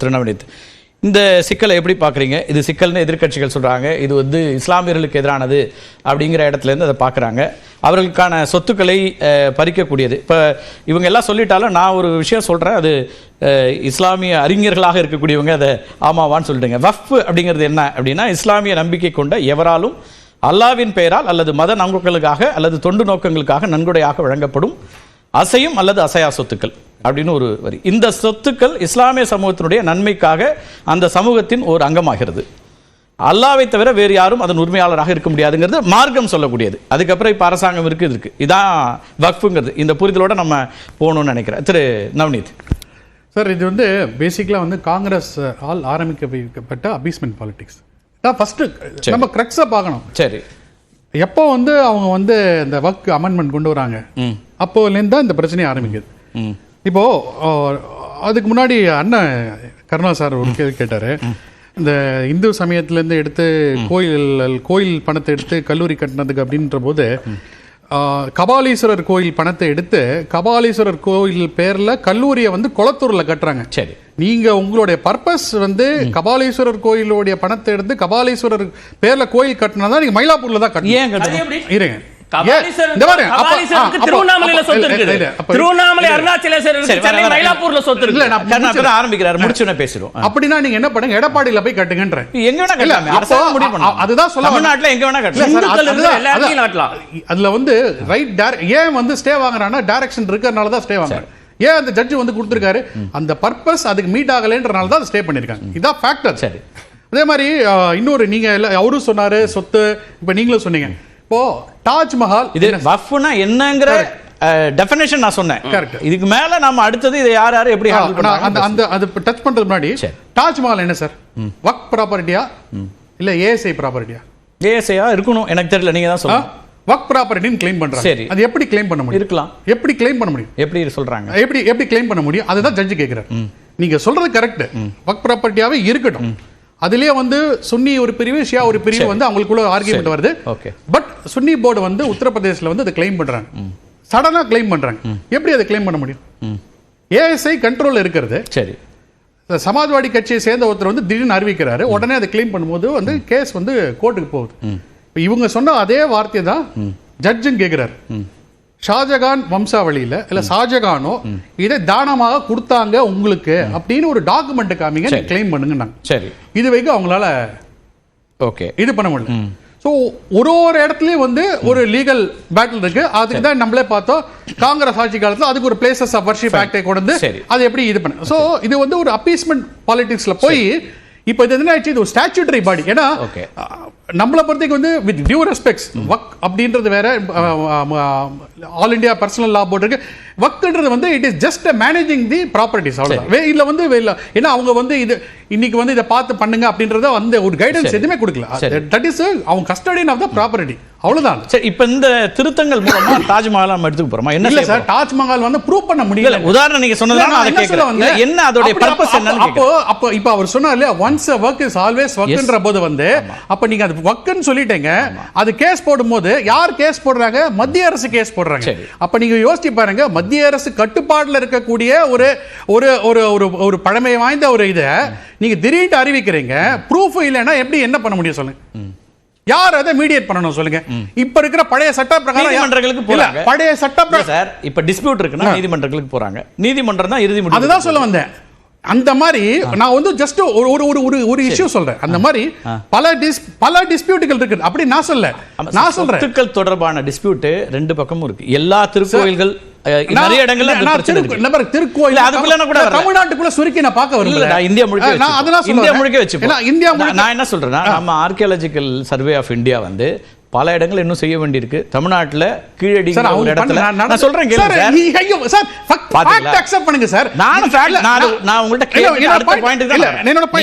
திருநவனித், இந்த சிக்கலை எப்படி பார்க்குறீங்க? இது சிக்கல்னு எதிர்க்கட்சிகள் சொல்கிறாங்க, இது வந்து இஸ்லாமியர்களுக்கு எதிரானது அப்படிங்கிற இடத்துலேருந்து அதை பார்க்குறாங்க. அவர்களுக்கான சொத்துக்களை பறிக்கக்கூடியது. இப்போ இவங்க எல்லாம் சொல்லிட்டாலும் நான் ஒரு விஷயம் சொல்கிறேன், அது இஸ்லாமிய அறிஞர்களாக இருக்கக்கூடியவங்க அதை ஆமாவான்னு சொல்லிட்டுங்க. வஃப் அப்படிங்கிறது என்ன அப்படின்னா, இஸ்லாமிய நம்பிக்கை கொண்ட எவராலும் அல்லாவின் பெயரால் அல்லது மத நோக்கங்களுக்காக அல்லது தொண்டு நோக்கங்களுக்காக நன்கொடையாக வழங்கப்படும் அசையும் அல்லது அசையா சொத்துக்கள் அப்படின்னு ஒரு வரி. இந்த சொத்துக்கள் இஸ்லாமிய சமூகத்தினுடைய நன்மைக்காக அந்த சமூகத்தின் ஒரு அங்கமாகிறது. அல்லாவை தவிர வேறு யாரும் அதன் உரிமையாளராக இருக்க முடியாதுங்கிறது மார்க்கம் சொல்லக்கூடியது. அதுக்கப்புறம் இப்போ அரசாங்கம் இருக்கு. இதான் வக்ஃபுங்கிறது. இந்த புரிதலோட நம்ம போகணும்னு நினைக்கிறேன். திரு நவநீத் சார், இது வந்து பேசிக்கலாக வந்து காங்கிரஸ் ஆல் ஆரம்பிக்கப்பட்ட அபீஸ்மெண்ட் பாலிடிக்ஸ் தான். ஃபர்ஸ்ட் நம்ம கிரக்ஸை பார்க்கணும். சரி, எப்போ வந்து அவங்க வந்து இந்த வக் அமெண்ட்மெண்ட் கொண்டு வராங்க, அப்போலேருந்து தான் இந்த பிரச்சனையை ஆரம்பிக்குது. இப்போ அதுக்கு முன்னாடி அண்ணன் கருணா சார் ஒரு கேள்வி கேட்டார். இந்த இந்து சமயத்திலேருந்து எடுத்து கோயில் பணத்தை எடுத்து கல்லூரி கட்டினதுக்கு அப்படின்ற போது கபாலீஸ்வரர் கோயில் பணத்தை எடுத்து கபாலீஸ்வரர் கோயில் பேர்ல கல்லூரியை வந்து கொளத்தூர்ல கட்டுறாங்க. சரி, நீங்க உங்களுடைய பர்பஸ் வந்து கபாலீஸ்வரர் கோயிலுடைய பணத்தை எடுத்து கபாலீஸ்வரர் பேர்ல கோயில் கட்டினா நீங்க மயிலாப்பூர்ல தான் கட்டணும். இருங்க, திருவண்ணாமலையில சொத்து இருக்குது, திருவண்ணாமலை அருணாச்சலேஸ்வரர் சென்னை மயிலாப்பூர்ல சொத்து இருக்கு. ஆரம்பிக்கிறார், முடிச்சுன பேசுறோம். அப்படின்னா நீங்க என்ன பண்ணுங்க, எடப்பாடியில போய் கட்டுங்கன்ற. எங்க வேணா கட்டலாம், அதுதான் சொல்ல. தமிழ்நாட்டுல எங்க வேணா கட்டலாம். அதுல வந்து ரைட் ஏன் வந்து ஸ்டே வாங்குறான்னா டைரக்ஷன் இருக்கறனால தான் ஸ்டே வாங்குறாங்க. ஏன் அந்த ஜட்ஜ் வந்து கொடுத்திருக்காரு, அந்த பர்பஸ் அதுக்கு மீட் ஆகலைன்றனால தான் ஸ்டே பண்ணிருக்காங்க. இதான் ஃபேக்டர். சரி, அதே மாதிரி இன்னொரு நீங்க அவரும் சொன்னாரு சொத்து, இப்ப நீங்களும் சொன்னீங்க. இப்போ தாஜ்மஹால் இது வஃப்னா என்னங்கற டெஃபினிஷன் நான் சொன்னேன். கரெக்ட். இதுக்கு மேல நாம அடுத்தது இதை யார் எப்படி ஹேண்டில் பண்றாங்க அந்த அது டச் பண்றதுக்கு முன்னாடி தாஜ்மஹால் என்ன சார், வக் ப்ராப்பர்ட்டியா இல்ல ஏஎஸ்ஐ ப்ராப்பர்ட்டியா? ஏஎஸ்ஐயா இருக்கணும், எனக்கு தெரியல, நீங்க தான் சொல்லுங்க. வக் ப்ராப்பர்ட்டின்னு கிளைம் பண்றாங்க. சரி, அது எப்படி கிளைம் பண்ண முடியும்? இருக்கலாம். எப்படி கிளைம் பண்ண முடியும்? எப்படி சொல்றாங்க, எப்படி கிளைம் பண்ண முடியும்? அதுதான் ஜட்ஜ் கேக்குறாரு. நீங்க சொல்றது கரெக்ட், வக் ப்ராப்பர்ட்டியாவே இருக்கட்டும். அதுலயே வந்து சுன்னி ஒரு பிரிவு, ஷியா ஒரு பிரிவு வந்து அவங்களுக்குள்ள ஆர்கியூமெண்ட் வருது. பட் சுன்னி போர்டு வந்து உத்தரப்பிரதேசல வந்து அதை கிளைம் பண்றாங்க, சடனா கிளைம் பண்றாங்க. எப்படி அதை கிளைம் பண்ண முடியும்? ஏஎஸ்ஐ கண்ட்ரோல்ல இருக்கிறது. சரி, சமாஜ்வாடி கட்சியை சேர்ந்த ஒருத்தர் வந்து திடீர்னு அறிவிக்கிறாரு, உடனே அதை கிளைம் பண்ணும்போது வந்து கேஸ் வந்து கோர்ட்டுக்கு போகுது. இவங்க சொன்ன அதே வார்த்தை தான் ஜட்ஜும் கேட்கிறாரு. ஷாஜகான் வம்சாவளியில இல்ல ஷாஜகானோ இதை தானமாக கொடுத்தாங்க உங்களுக்கு அப்படின்னு ஒரு டாக்குமெண்ட் காமிங்க, கிளைம் பண்ணுங்க. சரி, இது வரைக்கும் அவங்களால இது பண்ண முடியல. ஸோ ஒரு இடத்துலயும் வந்து ஒரு லீகல் பேட்டில் இருக்கு. அதுக்கு தான் நம்மளே பார்த்தோம், காங்கிரஸ் ஆட்சி காலத்தில் அதுக்கு ஒரு பிளேசஸ் ஆஃப் வர்ஷிப் ஆக்டை கொண்டு அது எப்படி இது பண்ண. ஸோ இது வந்து ஒரு அப்பீஸ்மெண்ட் பாலிடிக்ஸ்ல போய் இப்போ இது என்ன ஆச்சு, இது ஒரு ஸ்டாட்யூட்டரி பாடி. ஏன்னா நம்மளை பொறுத்தவரைக்கும் வந்து வித் டியூ ரெஸ்பெக்ட்ஸ், வக் அப்படின்றது வேற, ஆல் இந்தியா பர்சனல் லா போர்டு இருக்கு. வக்ன்றது வந்து it is just managing the properties, அவ்வளவுதான். இல்ல வந்து ஏன்னா அவங்க வந்து இது இன்னைக்கு வந்து இதை பார்த்து பண்ணுங்க அப்படின்றத வந்து ஒரு கைடன்ஸ் எதுவுமே கொடுக்கல. தட் இஸ் அவங்க கஸ்டடியன் ஆஃப் த ப்ராப்பர்ட்டி, அவ்வளவுதான். சரி, இப்போ இந்த திருத்தங்கள் மூலமா தாஜ்மஹால் நம்ம எடுத்துக்க போறோமா? என்ன இல்ல சார், தாஜ்மஹால் வந்து ப்ரூவ் பண்ண முடியல. உதாரணம் நீங்க சொன்னதால அதை கேக்குறேன், என்ன அதோட பர்பஸ் என்னன்னு கேக்குறேன். அப்போ இப்போ அவர் சொன்னார்ல, once a work is always workன்ற போது வந்து அப்ப நீங்க அது வக்ன்னு சொல்லிட்டீங்க. அது கேஸ் போடும்போது யார் கேஸ் போடுறாங்க? மத்திய அரசு கேஸ் போடுறாங்க. அப்ப நீங்க யோசிச்சு பாருங்க, மத்திய அரசு கட்டுப்பாடுல இருக்கக்கூடிய ஒரு ஒரு ஒரு ஒரு பழமை வாய்ந்த ஒரு இதை நீங்க திடீர்னு அறிவிக்கிறீங்க, ப்ரூஃப் இல்லைன்னா எப்படி என்ன பண்ண முடியும் சொல்லுங்க? யார் அதை மீடியேட் பண்ணணும் சொல்லுங்க? இப்ப இருக்கிற பழைய சட்ட பிரகாரம் நீதிமன்றங்களுக்கு போறாங்க. பழைய சட்ட பிரகாரம் சார், இப்ப டிஸ்பியூட் இருக்குன்னா நீதிமன்றங்களுக்கு போறாங்க. நீதிமன்றம் தான் இறுதி முடிவு. அதுதான் சொல்ல வந்தேன். அந்த மாதிரி நான் வந்து ஜஸ்ட் ஒரு இஷ்யூ சொல்றேன். அந்த மாதிரி பல டிஸ்பியூட்டுகள் இருக்கு. அப்படி நான் சொல்றேன் சொத்துக்கள் தொடர்பான டிஸ்பியூட் ரெண்டு பக்கமும் இருக்கு. எல்லா திருக்கோயில்கள் நிறைய இடங்கள்ல திருக்கோயில் அதுக்குள்ள கூட தமிழ்நாட்டுக்குள்ள சுருக்கி நான் பார்க்க வரல. இந்தியா முழுக்க வச்சு நான் என்ன சொல்றேன்னா, நம்ம ஆர்கியாலஜிக்கல் சர்வே ஆஃப் இந்தியா வந்து பல இடங்கள் இன்னும் செய்ய வேண்டியிருக்கு. தமிழ்நாட்டுல கீழடி ஒரு இடத்துல நான் சொல்றேன் கேளுங்க சார். அக்செப்ட் பண்ணுங்க சார். நான் உங்கள்ட்ட கேக்குற அடுத்த பாயிண்ட் தான்.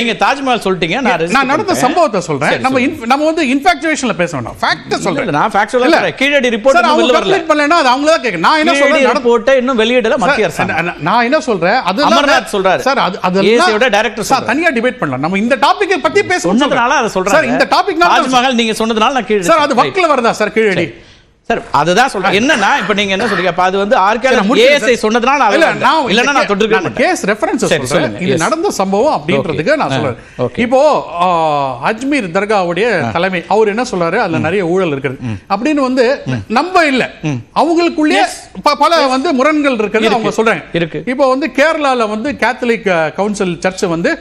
நீங்க தாஜ்மஹால் சொல்லிட்டீங்க, நான் நடந்த சம்பவத்தை சொல்றேன். நம்ம வந்து இன்ஃபாக்சுவேஷன்ல பேச வேண்டாம், ஃபேக்ட் சொல்றேன். நான் ஃபேக்சுவலா சொல்றேன். கீழடி ரிப்போர்ட் இன்னும் வரல. பண்ணலனா அது அவங்கள தான் கேக்குறேன். நான் என்ன சொல்றேன், ரிப்போர்ட் இன்னும் வெளியிடல மத்திய அரசு. நான் என்ன சொல்றேன், அது அமர்நாத் சொல்றாரு சார். அது ஏசியோட டைரக்டர் சார், தனியா டிபேட் பண்ணலாம். நம்ம இந்த டாபிக்கை பத்தி பேசணும்னால அத சொல்றேன் சார். இந்த டாபிக் தாஜ்மஹால் நீங்க சொன்னதனால நான் சார் அது வக்ல வரதா சார் கீழடி? சார் அதுதான் சொல்றேன். என்னன்னா இப்ப நீங்க என்ன சொல்றீங்க? அப்ப அது வந்து ஏஎஸ்ஐ சொன்னதுனால இல்லன்னா நான் தொட்டிருக்கேன். கேஸ் ரெஃபரன்ஸ் சொல்றேன். இது நடந்த சம்பவம் அப்படின்றதுக்கு நான் சொல்றேன். இப்போ அஜ்மீர் தர்காவுடைய தலைமை அவர் என்ன சொல்றாரு? அதுல நிறைய ஊழல் இருக்குது அப்படின்னு வந்து நம்ப இல்ல, அவங்களுக்குள்ளே பல வந்து முரண்கள் இருக்குது அவங்க சொல்றாங்க. இப்போ வந்து கேரளால வந்து கேத்தலிக் கவுன்சில் சர்ச் வந்து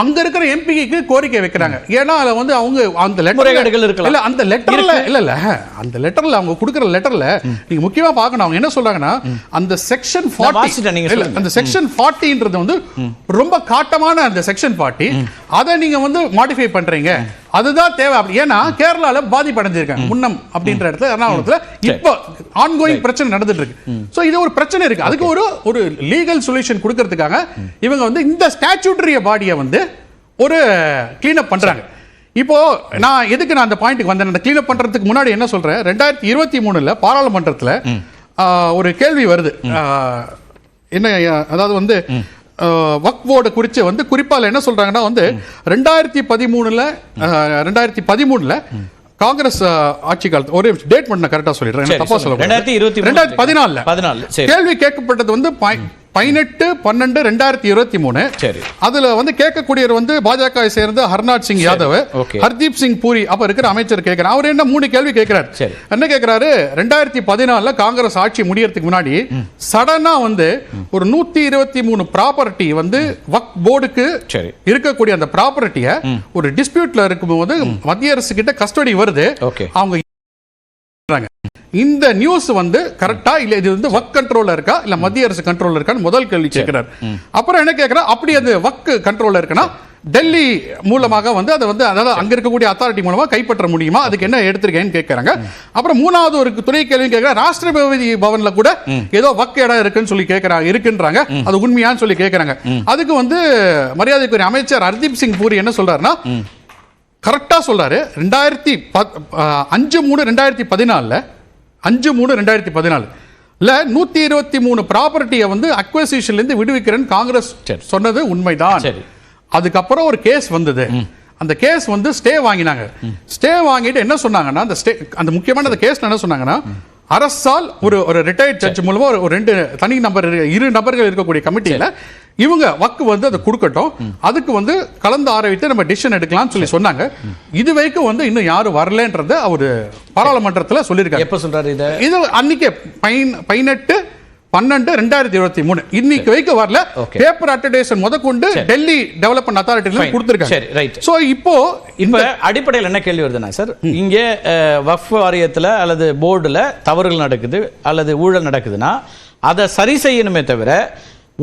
அங்க இருக்கிற எம்பிக்கு கோரிக்கை வைக்கிறாங்க. ஏன்னா அதுல வந்து அவங்க அந்த லெட்டர்கள் இருக்கலாம். இல்ல அந்த லெட்டர்ல இல்ல அந்த லெட்டர்ல அவங்க கொடுக்கிற லெட்டர்ல நீங்க முக்கியமா பார்க்கணும். அவங்க என்ன சொல்றாங்கன்னா அந்த செக்ஷன் 40 அந்த செக்ஷன் 40ன்றது வந்து ரொம்ப காட்டமான அந்த செக்ஷன் 40 அதை நீங்க வந்து மாடிஃபை பண்றீங்க, அதுதான் தேவை. அப்படி ஏன்னா கேரளால பாதிப்படைஞ்சிருக்காங்க முன்னம் அப்படின்ற இடத்துல எர்ணாகுளத்துல இப்போ ஆன்கோயிங் பிரச்சனை நடந்துட்டு இருக்கு. சோ இது ஒரு பிரச்சனை இருக்கு. அதுக்கு ஒரு லீகல் சொல்யூஷன் கொடுக்கிறதுக்காக இவங்க வந்து இந்த ஸ்டாட்யூட்டரி பாடியை வந்து ஒரு கிளீன் அப் பண்றாங்க. இப்போ நான் எதுக்கு நான் அந்த பாயிண்ட்க்கு வந்தேன்? அந்த கிளீன் அப் பண்றதுக்கு முன்னாடி என்ன சொல்றேன், 2023ல பாராளுமன்றத்துல ஒரு கேள்வி வருது. என்ன அதாவது வந்து வக்ஃப் போர்டு குறித்து வந்து குறிப்பால என்ன சொல்றாங்கன்னா வந்து 2013ல காங்கிரஸ் ஆட்சி காலத்து ஒரு டேட் பண்ண கரெக்டா சொல்லிடுறேன், தப்பா சொல்ல 2014 கேள்வி கேட்கப்பட்டது வந்து 18/12/2023. அதுல வந்து கேட்கக்கூடியவர் வந்து பாஜக சேர்ந்த ஹர்நாத் சிங் யாதவ், ஹர்தீப் சிங் பூரி அப்ப இருக்கிற அமைச்சர் கேட்கிறார். அவர் என்ன 3 கேள்வி கேட்கிறார். என்ன கேட்கிறாரு? 2014ல காங்கிரஸ் ஆட்சி முடியறதுக்கு முன்னாடி சடனா வந்து ஒரு 123 ப்ராப்பர்ட்டி வந்து வக்ஃப் போர்டுக்கு இருக்கக்கூடிய அந்த ப்ராப்பர்ட்டியை ஒரு டிஸ்பியூட்ல இருக்கும்போது மத்திய அரசு கிட்ட கஸ்டடி வருது. அவங்க இந்த நியூஸ் வந்து கரெக்டா இல்ல இது வந்து வக் கண்ட்ரோல்ல இருக்கா இல்ல மத்திய அரசு கண்ட்ரோல்ல இருக்கான்னு முதல் கேள்வி கேட்கிறார். அப்புறம் என்ன கேட்கிறார்? அப்படி அது வக் கண்ட்ரோல்ல இருக்குன்னா டெல்லி மூலமாக வந்து அதை வந்து அதாவது அங்க இருக்கக்கூடிய அத்தாரிட்டி மூலமா கைப்பற்ற முடியுமா, அதுக்கு என்ன எடுத்திருக்கேன்னு கேட்கறாங்க. அப்புறம் மூணாவது ஒரு துணை கேள்வி கேட்கிறார். ராஷ்டிரபதி பவன்ல கூட ஏதோ வக் இடம் இருக்குன்னு சொல்லி கேட்கறாங்க, இருக்குன்றாங்க, அது உண்மையான்னு சொல்லி கேட்கறாங்க. அதுக்கு வந்து மரியாதைக்குரிய அமைச்சர் ஹர்தீப் சிங் பூரி என்ன சொல்றாருன்னா கரெக்டா சொல்றாரு. 5/3/2014 123 ப்ராப்பர்ட்டியை வந்து அக்விசிஷன்ல இருந்து விடுவிக்கிறேன்னு காங்கிரஸ் சொன்னது உண்மைதான். அதுக்கப்புறம் ஒரு கேஸ் வந்தது. அந்த கேஸ் வந்து ஸ்டே வாங்கினாங்க. ஸ்டே வாங்கிட்டு என்ன சொன்னாங்கன்னா அந்த முக்கியமான அந்த கேஸ் என்ன சொன்னாங்கன்னா அரசால் ஒரு ரிட்டையர்ட் ஜட்ஜ் மூலமா ஒரு 2 நபர்கள் இருக்கக்கூடிய கமிட்டியில இவங்க வக்கு வந்து அதை கொடுக்கட்டும், அதுக்கு வந்து கலந்து ஆராய்ச்சி நம்ம டிசிஷன் எடுக்கலாம்னு சொல்லி சொன்னாங்க. இது வரைக்கும் வந்து இன்னும் யாரும் வரலன்றத அவரு பாராளுமன்றத்தில் சொல்லியிருக்காரு. எப்ப சொல்றாரு இது? அன்னைக்கு 18/12/2023 இன்னைக்கு வரைக்கும் வரல. பேப்பர் அட்டடேஷன் முதற்கொண்டு டெல்லி டெவலப்மெண்ட் அத்தாரிட்டில கொடுத்திருக்காங்க. சோ இப்போ இந்த அடிப்படையில் என்ன கேள்வி வருதுன்னா சார், இங்க வக்ஃப் வாரியத்துல அல்லது போர்டுல தவறுகள் நடக்குது அல்லது ஊழல் நடக்குதுன்னா அதை சரி செய்யணுமே தவிர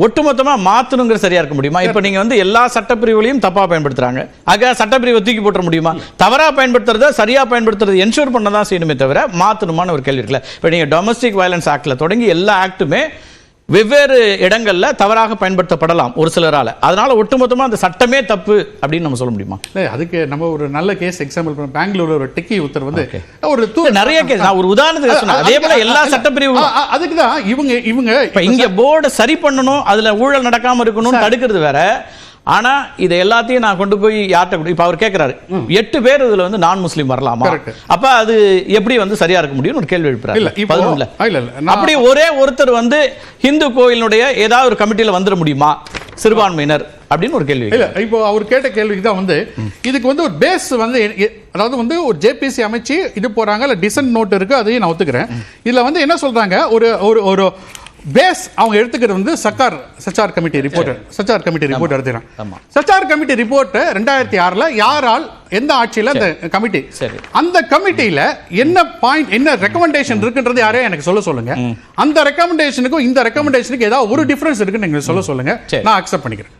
ஒட்டுமொத்தமா மாத்தணுங்கிற சரியா இருக்க முடியுமா? இப்ப நீங்க வந்து எல்லா சட்டப்பிரிவுகளையும் தப்பா பயன்படுத்துறாங்க, ஆக சட்டப்பிரிவை தூக்கி போட்ட முடியுமா? தவறா பயன்படுத்துறத சரியா பயன்படுத்துறது என்ஷூர் பண்ணதான் செய்யணுமே தவிர மாத்தணுமான ஒரு கேள்வி இருக்குல்ல. இப்ப நீங்க டொமஸ்டிக் வயலன்ஸ் ஆக்ட்ல தொடங்கி எல்லா ஆக்டுமே வெவ்வேறு இடங்கள்ல தவறாக பயன்படுத்தப்படலாம் ஒரு சிலரால. அதனால ஒட்டுமொத்தமா அந்த சட்டமே தப்பு அப்படின்னு நம்ம சொல்ல முடியுமா? அதுக்கு நம்ம ஒரு நல்ல கேஸ் எக்ஸாம்பிள் பெங்களூர்ல ஒரு டெக்கி உத்தரவு வந்து ஒரு நிறைய கேஸ் நான் ஒரு உதாரணத்துக்கு சொன்னேன். அதே போல எல்லா சட்டப்பிரிவு அதுக்கு தான் இவங்க இங்க போர்டு சரி பண்ணணும், அதுல ஊழல் நடக்காம இருக்கணும் தடுக்கிறது வேற. ஆனா இதை எல்லாத்தையும் நான் கொண்டு போய் யார்கிட்ட இப்ப அவர் கேட்கிறாரு 8 பேர் இதுல வந்து நான் முஸ்லீம் வரலாமா, அப்ப அது எப்படி வந்து சரியா இருக்க முடியும் ஒரு கேள்வி எழுப்புறாரு. அப்படி ஒரே ஒருத்தர் வந்து இந்து கோயிலுடைய ஏதாவது ஒரு கமிட்டியில வந்துட முடியுமா சிறுபான்மையினர் அப்படின்னு ஒரு கேள்வி. இல்ல இப்போ அவர் கேட்ட கேள்விக்கு தான் வந்து இதுக்கு வந்து ஒரு பேஸ் வந்து அதாவது வந்து ஒரு ஜேபிசி அமைச்சு இது போறாங்க, இல்ல டிசன்ட் நோட் இருக்கு, அதையும் நான் ஒத்துக்கிறேன். இதுல வந்து என்ன சொல்றாங்க, ஒரு பேஸ் அவங்க எடுத்துக்கிறது வந்து சச்சார் கமிட்டி ரிப்போர்ட் எடுத்துக்கிறாங்க. சச்சார் கமிட்டி ரிப்போர்ட் 2006ல யாரால் எந்த ஆட்சியில அந்த கமிட்டி, அந்த கமிட்டியில என்ன பாயிண்ட் என்ன ரெக்கமெண்டேஷன் இருக்குன்றது யாரே எனக்கு சொல்லுங்க. அந்த ரெக்கமெண்டேஷனுக்கும் இந்த ரெக்கமெண்டேஷனுக்கு ஏதாவது ஒரு டிஃபரன்ஸ் இருக்குன்னு நீங்க சொல்லுங்க, நான் அக்செப்ட் பண்ணிக்கிறேன்.